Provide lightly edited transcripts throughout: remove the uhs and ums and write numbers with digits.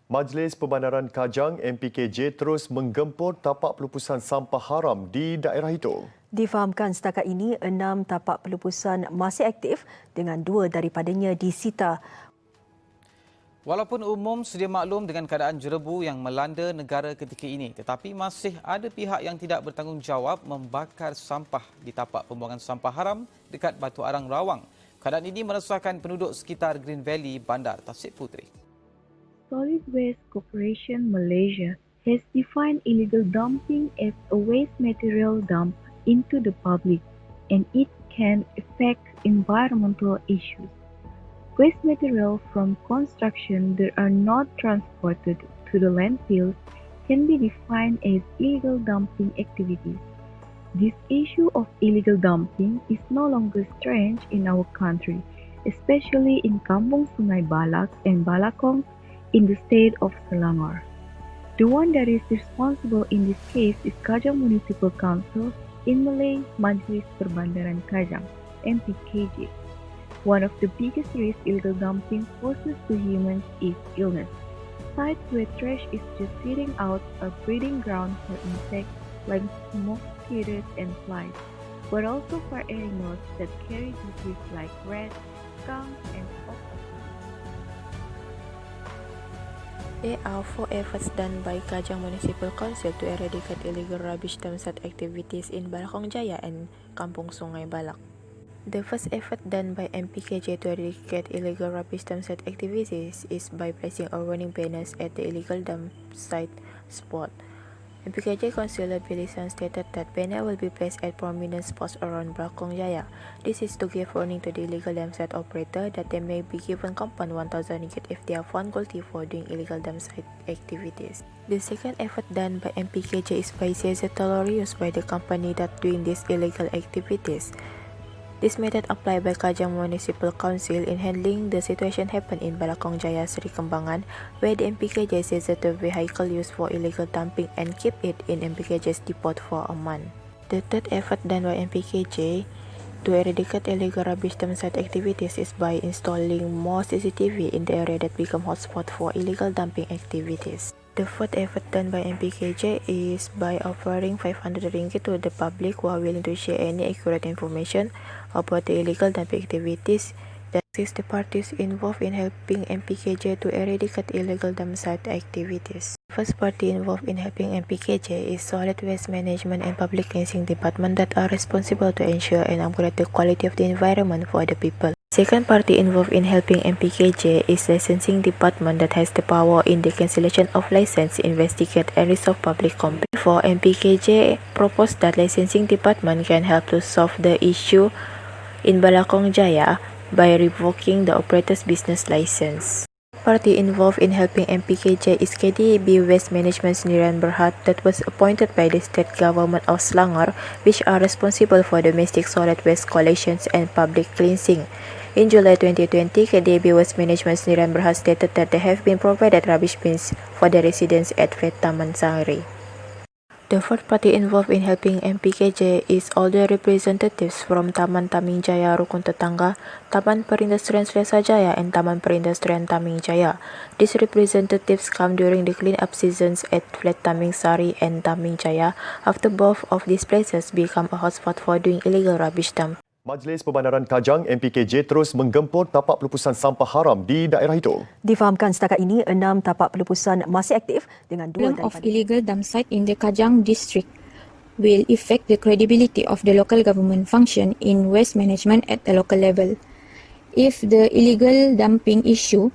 Majlis Pembandaran Kajang MPKJ terus menggempur tapak pelupusan sampah haram di daerah itu. Difahamkan setakat ini 6 tapak pelupusan masih aktif dengan 2 daripadanya disita. Walaupun umum sedia maklum dengan keadaan jerebu yang melanda negara ketika ini, tetapi masih ada pihak yang tidak bertanggungjawab membakar sampah di tapak pembuangan sampah haram dekat Batu Arang Rawang. Keadaan ini meresahkan penduduk sekitar Green Valley, Bandar Tasik Puteri. Solid Waste Corporation Malaysia has defined illegal dumping as a waste material dump into the public, and it can affect environmental issues. Waste material from construction that are not transported to the landfills can be defined as illegal dumping activities. This issue of illegal dumping is no longer strange in our country, especially in Kampung Sungai Balak and Balakong in the state of Selangor. The one that is responsible in this case is Kajang Municipal Council, in Malay Majlis Perbandaran Kajang, MPKJ. One of the biggest risks illegal dumping poses to humans is illness. Sites where trash is just sitting out are breeding ground for insects like mosquitoes and flies, but also for animals that carry diseases like rats, skunks, and octopuses. There are 4 efforts done by Kajang Municipal Council to eradicate illegal rubbish dump site activities in Balakong Jaya and Kampung Sungai Balak. The first effort done by MPKJ to eradicate illegal rubbish dump site activities is by placing a warning banners at the illegal dump site spot. MPKJ Councillor Billy San stated that banner will be placed at prominent spots around Balakong Jaya. This is to give warning to the illegal dump site operator that they may be given compound 1,000 ringgit if they are found guilty for doing illegal dump site activities. The second effort done by MPKJ is by seizure tolerance by the company that doing these illegal activities. This method applied by Kajang Municipal Council in handling the situation happened in Balakong Jaya, Seri Kembangan, where the MPKJ seized the vehicle used for illegal dumping and keep it in MPKJ's depot for a month. The third effort done by MPKJ to eradicate illegal rubbish dump site activities is by installing more CCTV in the area that become hotspot for illegal dumping activities. The fourth effort done by MPKJ is by offering 500 ringgit to the public who are willing to share any accurate information about the illegal dumping activities that assist the parties involved in helping MPKJ to eradicate illegal dump site activities. The first party involved in helping MPKJ is Solid Waste Management and Public Cleansing Department that are responsible to ensure and upgrade the quality of the environment for the people. Second party involved in helping MPKJ is Licensing Department that has the power in the cancellation of license, investigate and resolve public complaints. For MPKJ proposed that Licensing Department can help to solve the issue in Balakong Jaya by revoking the operator's business license. Party involved in helping MPKJ is KDB Waste Management Sendirian Berhad that was appointed by the state government of Selangor, which are responsible for domestic solid waste collections and public cleansing. In July 2020, KDB Waste Management Sendirian Berhad stated that they have been provided rubbish bins for the residents at Vet Taman Sangri. The fourth party involved in helping MPKJ is all the representatives from Taman Taming Jaya Rukun Tetangga, Taman Perindustrian Selesa Jaya, and Taman Perindustrian Taming Jaya. These representatives come during the clean-up seasons at Flat Taming Sari and Taming Jaya after both of these places become a hotspot for doing illegal rubbish dump. Majlis Pembandaran Kajang MPKJ terus menggempur tapak pelupusan sampah haram di daerah itu. Difahamkan setakat ini 6 tapak pelupusan masih aktif dengan 2 of illegal dump site in the Kajang district will affect the credibility of the local government function in waste management at the local level. If the illegal dumping issue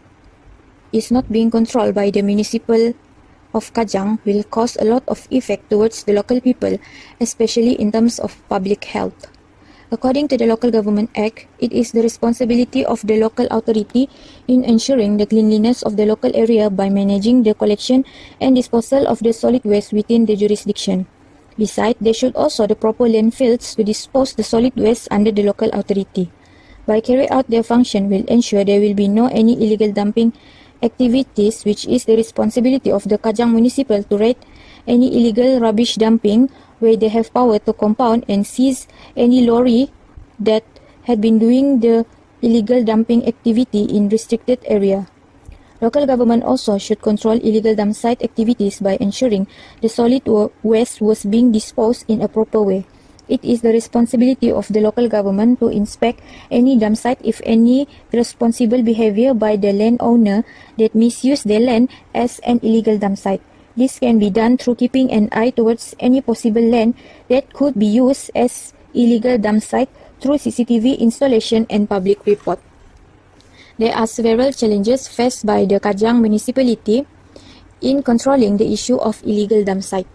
is not being controlled by the municipal of Kajang, will cause a lot of effect towards the local people, especially in terms of public health. According to the Local Government Act, it is the responsibility of the local authority in ensuring the cleanliness of the local area by managing the collection and disposal of the solid waste within the jurisdiction. Besides, there should also the proper landfills to dispose the solid waste under the local authority. By carrying out their function will ensure there will be no any illegal dumping activities, which is the responsibility of the Kajang Municipal to raid any illegal rubbish dumping where they have power to compound and seize any lorry that had been doing the illegal dumping activity in restricted area. Local government also should control illegal dump site activities by ensuring the solid waste was being disposed in a proper way. It is the responsibility of the local government to inspect any dump site if any irresponsible behavior by the landowner that misuse their land as an illegal dump site. This can be done through keeping an eye towards any possible land that could be used as illegal dump site through CCTV installation and public report. There are several challenges faced by the Kajang municipality in controlling the issue of illegal dump site.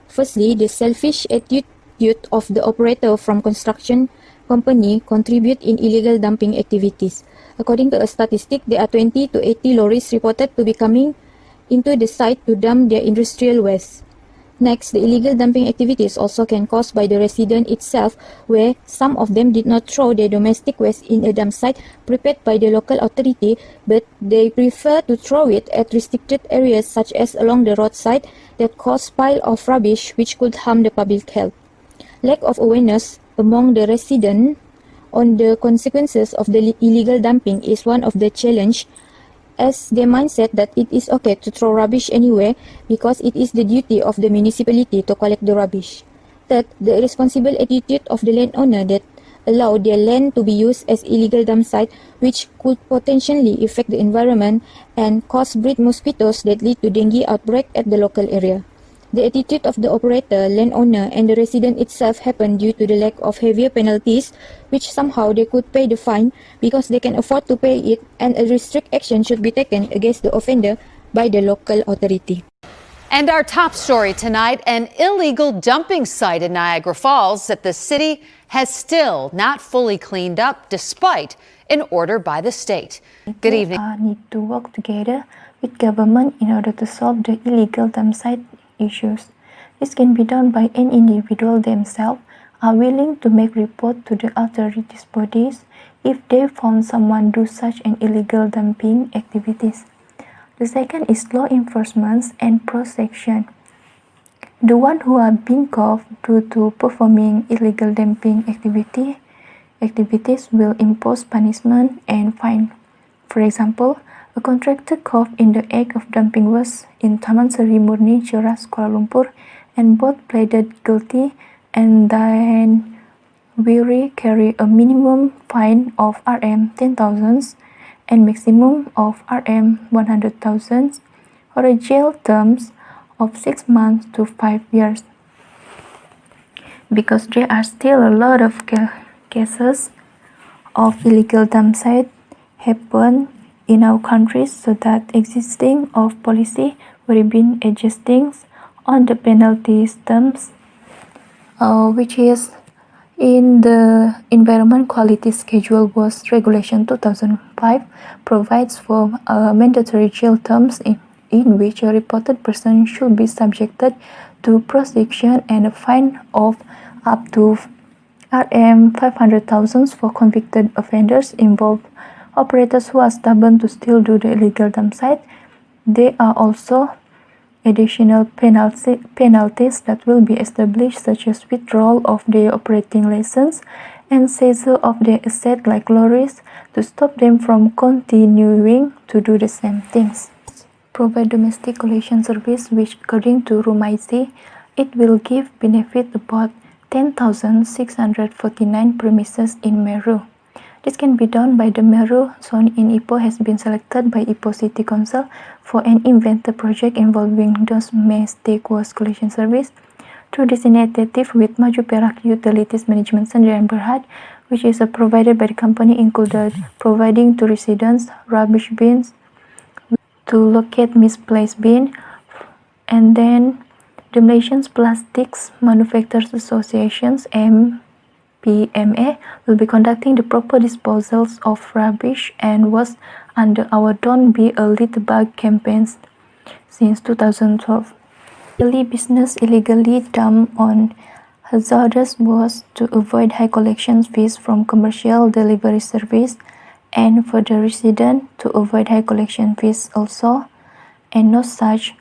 Firstly, the selfish attitude of the operator from construction company contribute in illegal dumping activities. According to a statistic, there are 20 to 80 lorries reported to be coming into the site to dump their industrial waste. Next, the illegal dumping activities also can caused by the resident itself, where some of them did not throw their domestic waste in a dump site prepared by the local authority, but they prefer to throw it at restricted areas such as along the roadside that cause pile of rubbish which could harm the public health. Lack of awareness among the residents on the consequences of the illegal dumping is one of the challenge, as their mindset that it is okay to throw rubbish anywhere because it is the duty of the municipality to collect the rubbish. Third, the irresponsible attitude of the landowner that allow their land to be used as illegal dump site, which could potentially affect the environment and cause breed mosquitoes that lead to dengue outbreak at the local area. The attitude of the operator, landowner, and the resident itself happen due to the lack of heavier penalties, which somehow they could pay the fine because they can afford to pay it, and a strict action should be taken against the offender by the local authority. And our top story tonight, an illegal dumping site in Niagara Falls that the city has still not fully cleaned up despite an order by the state. Good evening. Need to work together with government in order to solve the illegal dump site issues. This can be done by an individual themselves are willing to make report to the authorities bodies if they found someone do such an illegal dumping activities. The second is law enforcement and protection. The one who are being caught due to performing illegal dumping activities will impose punishment and fine. For example, a contractor caught in the act of dumping waste in Taman Seri Murni, Cheras, Kuala Lumpur, and both pleaded guilty and then will carry a minimum fine of Rm 10,000 and maximum of Rm 100,000 or a jail terms of 6 months to 5 years. Because there are still a lot of cases of illegal dump site happen in our countries, so that existing of policy will be adjusting on the penalty terms, which is in the Environment Quality Schedule was Regulation 2005 provides for mandatory jail terms in which a reported person should be subjected to prosecution and a fine of up to Rm 500,000 for convicted offenders involved. Operators who are stubborn to still do the illegal dump site. There are also additional penalties that will be established, such as withdrawal of their operating license and seizure of their assets like lorries to stop them from continuing to do the same things. Provide domestic collection service, which according to Rumaisi, it will give benefit about 10,649 premises in Meru. This can be done by the Meru zone in Ipoh has been selected by Ipoh City Council for an inventor project involving domestic waste collection service through this initiative with Maju Perak Utilities Management Sdn Bhd, which is provided by the company, included providing to residents rubbish bins to locate misplaced bin, and then the Malaysian Plastics Manufacturers Associations PMA will be conducting the proper disposals of rubbish and waste under our Don't Be a Litterbug campaigns since 2012. Daily business illegally dump on hazardous waste to avoid high collection fees from commercial delivery service, and for the resident to avoid high collection fees also, and no such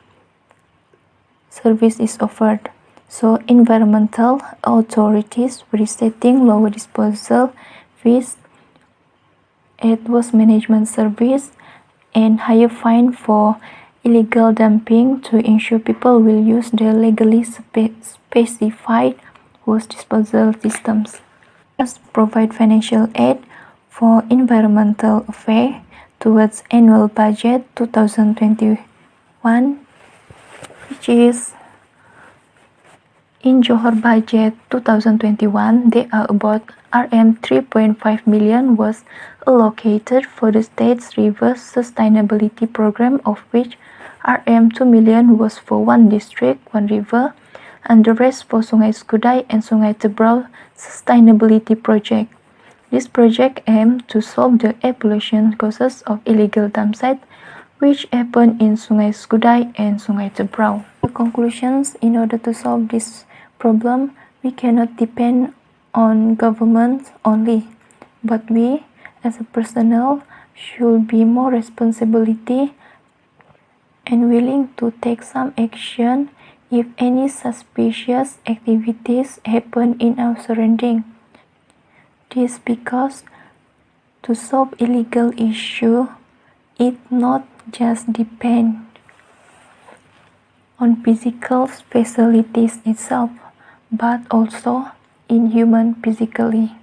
service is offered. So environmental authorities were setting lower disposal fees at waste management service and higher fine for illegal dumping to ensure people will use the legally specified waste disposal systems. Plus, provide financial aid for environmental affairs towards annual budget 2021, which is in Johor budget 2021, there are about Rm 3.5 million was allocated for the state's river sustainability program, of which Rm 2 million was for one district, one river, and the rest for Sungai Skudai and Sungai Tebrau sustainability project. This project aimed to solve the pollution causes of illegal dump sites, which happen in Sungai Skudai and Sungai Tebrau. The conclusions: in order to solve this problem, we cannot depend on governments only, but we, as a personnel, should be more responsibility and willing to take some action if any suspicious activities happen in our surrounding. This because to solve illegal issue, it not just depend on physical facilities itself, but also in human physically.